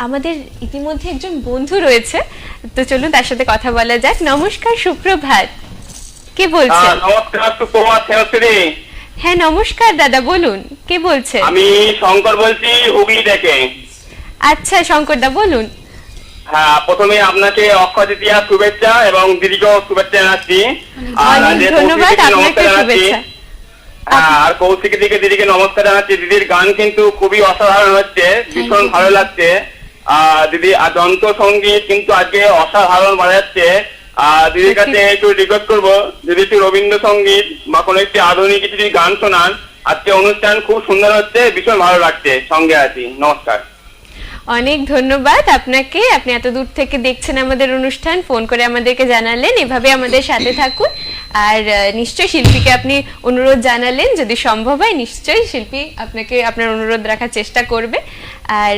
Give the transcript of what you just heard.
আমাদের ইতিমধ্যে একজন বন্ধু রয়েছে, তো চলুন তার সাথে কথা বলা যাক। নমস্কার, সুপ্রভাত। কে বলছেন? নমস্কার, সুপ্রভাত শ্রী। হ্যাঁ নমস্কার দাদা, বলুন কে বলছেন? আমি শঙ্কর বলছি, হুগলি থেকে। আচ্ছা শঙ্কর দা বলুন। হ্যাঁ, প্রথমে আপনাকে অক্ষয় তৃতীয়া শুভেচ্ছা এবং দিদিকেও শুভেচ্ছা জানাচ্ছি। অনেক ধন্যবাদ, আপনাকে শুভেচ্ছা। আর কৌশিক দিদিকে নমস্কার জানাচ্ছি। দিদির গান কিন্তু খুবই অসাধারণ হচ্ছে, ভীষণ ভালো লাগছে। দিদি যন্ত্র সঙ্গীত কিন্তু আজকে অসাধারণ বাজাচ্ছে। দিদির কাছে একটু রিকোয়েস্ট করবো, যদি একটু রবীন্দ্রসঙ্গীত বা কোনো একটি আধুনিক কিছু গান শোনান। আজকে অনুষ্ঠান খুব সুন্দর হচ্ছে, ভীষণ ভালো লাগছে, সঙ্গে আছি। নমস্কার। অনেক ধন্যবাদ আপনাকে, আপনি এত দূর থেকে দেখছেন আমাদের অনুষ্ঠান, ফোন করে আমাদেরকে জানালেন। এভাবে আমাদের সাথে থাকুন। আর নিশ্চয়ই শিল্পীকে আপনি অনুরোধ জানালেন, যদি সম্ভব হয় নিশ্চয়ই শিল্পী আপনাকে আপনার অনুরোধ রাখার চেষ্টা করবে। আর